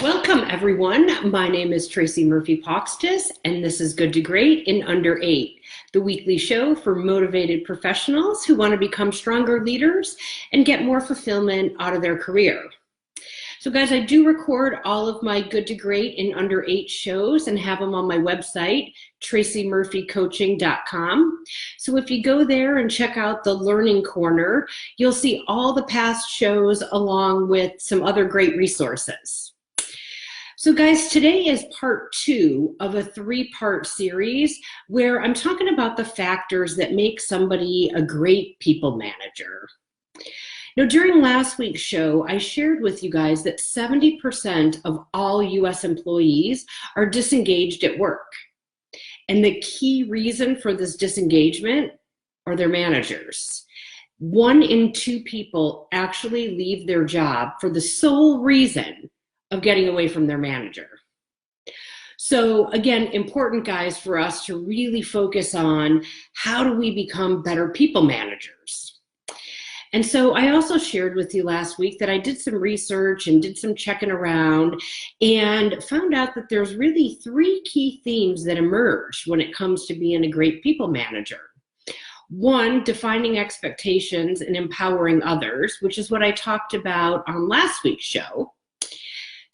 Welcome, everyone. My name is Tracy Murphy-Poxtis, and this is Good to Great in Under 8, the weekly show for motivated professionals who want to become stronger leaders and get more fulfillment out of their career. So guys, I do record all of my Good to Great in Under 8 shows and have them on my website, tracymurphycoaching.com. So if you go there and check out the Learning Corner, you'll see all the past shows along with some other great resources. So guys, today is part 2 of a 3-part series where I'm talking about the factors that make somebody a great people manager. Now, during last week's show, I shared with you guys that 70% of all US employees are disengaged at work. And the key reason for this disengagement are their managers. 1 in 2 people actually leave their job for the sole reason of getting away from their manager. So again, important guys for us to really focus on how do we become better people managers. And so I also shared with you last week that I did some research and did some checking around and found out that there's really 3 key themes that emerge when it comes to being a great people manager. 1, defining expectations and empowering others, which is what I talked about on last week's show.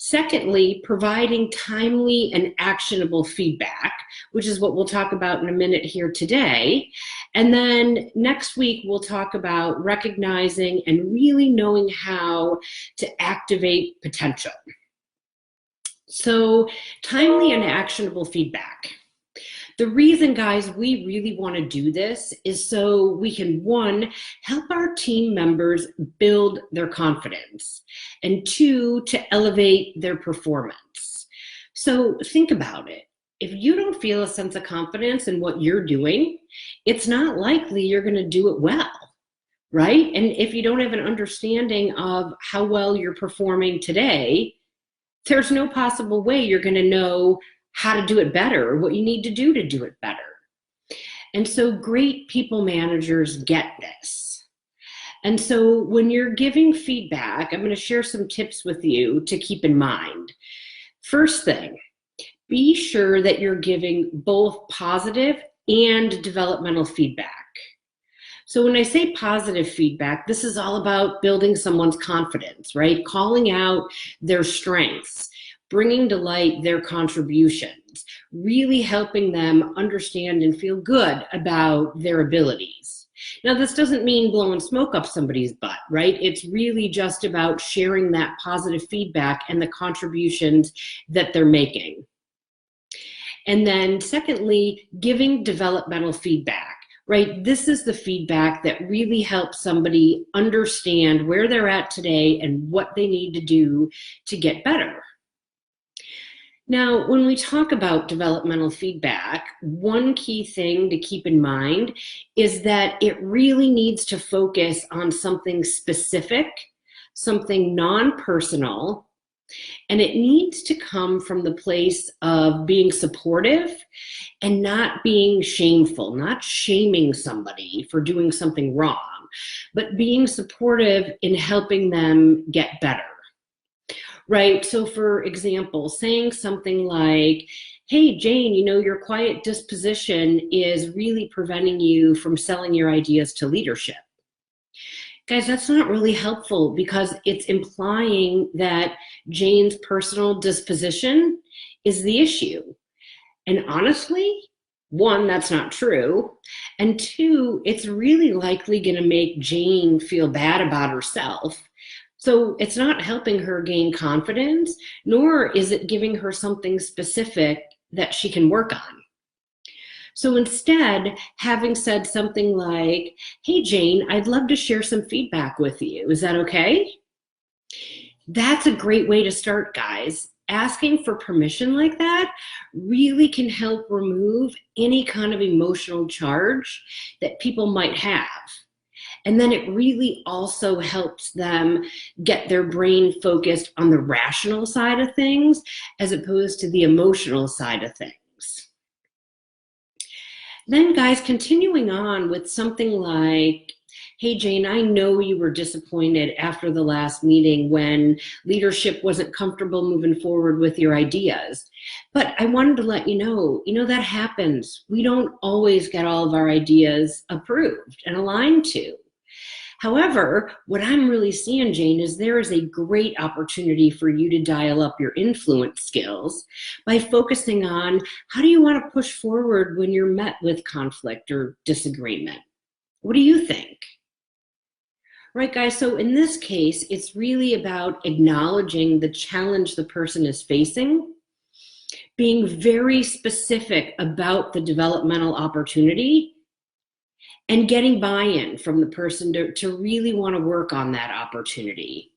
Secondly, providing timely and actionable feedback, which is what we'll talk about in a minute here today. And then next week, we'll talk about recognizing and really knowing how to activate potential. So, timely and actionable feedback. The reason, guys, we really want to do this is so we can, 1, help our team members build their confidence, and 2, to elevate their performance. So think about it. If you don't feel a sense of confidence in what you're doing, it's not likely you're going to do it well, right? And if you don't have an understanding of how well you're performing today, there's no possible way you're going to know how to do it better, or what you need to do it better. And so great people managers get this. And so when you're giving feedback, I'm going to share some tips with you to keep in mind. First thing, be sure that you're giving both positive and developmental feedback. So when I say positive feedback, this is all about building someone's confidence, right? Calling out their strengths, bringing to light their contributions, really helping them understand and feel good about their abilities. Now, this doesn't mean blowing smoke up somebody's butt, right? It's really just about sharing that positive feedback and the contributions that they're making. And then secondly, giving developmental feedback. Right? This is the feedback that really helps somebody understand where they're at today and what they need to do to get better. Now, when we talk about developmental feedback, one key thing to keep in mind is that it really needs to focus on something specific, something non-personal, and it needs to come from the place of being supportive and not being shameful, not shaming somebody for doing something wrong, but being supportive in helping them get better. Right? So for example, saying something like, hey, Jane, you know, your quiet disposition is really preventing you from selling your ideas to leadership. Guys, that's not really helpful because it's implying that Jane's personal disposition is the issue. And honestly, 1, that's not true. And 2, it's really likely going to make Jane feel bad about herself. So it's not helping her gain confidence, nor is it giving her something specific that she can work on. So instead, having said something like, hey, Jane, I'd love to share some feedback with you. Is that okay? That's a great way to start, guys. Asking for permission like that really can help remove any kind of emotional charge that people might have. And then it really also helps them get their brain focused on the rational side of things as opposed to the emotional side of things. Then guys, continuing on with something like, Hey, Jane, I know you were disappointed after the last meeting when leadership wasn't comfortable moving forward with your ideas. But I wanted to let you know, that happens. We don't always get all of our ideas approved and aligned to. However, what I'm really seeing, Jane, is there is a great opportunity for you to dial up your influence skills by focusing on how do you want to push forward when you're met with conflict or disagreement? What do you think? Right, guys, so in this case, it's really about acknowledging the challenge the person is facing, being very specific about the developmental opportunity, and getting buy-in from the person to really want to work on that opportunity.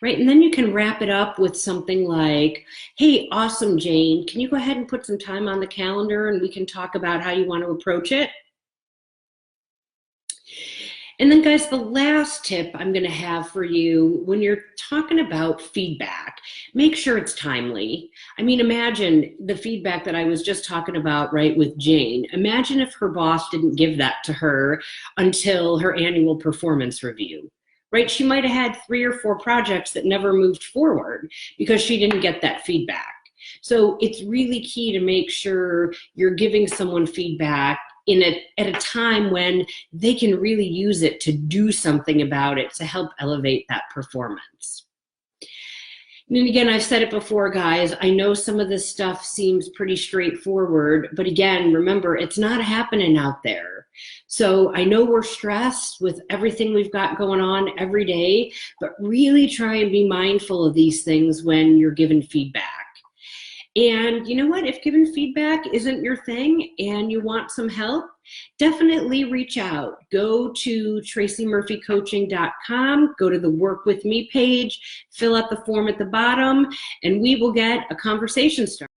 Right, and then you can wrap it up with something like, hey, awesome, Jane, can you go ahead and put some time on the calendar and we can talk about how you want to approach it? And then, guys, the last tip I'm going to have for you when you're talking about feedback, make sure it's timely. I mean, imagine the feedback that I was just talking about, right, with Jane. Imagine if her boss didn't give that to her until her annual performance review, right? She might have had 3 or 4 projects that never moved forward because she didn't get that feedback. So it's really key to make sure you're giving someone feedback at a time when they can really use it to do something about it to help elevate that performance. And again, I've said it before, guys, I know some of this stuff seems pretty straightforward, but again, remember, it's not happening out there. So I know we're stressed with everything we've got going on every day, but really try and be mindful of these things when you're given feedback. And you know what? If given feedback isn't your thing and you want some help, definitely reach out. Go to tracymurphycoaching.com, go to the Work With Me page, fill out the form at the bottom, and we will get a conversation started.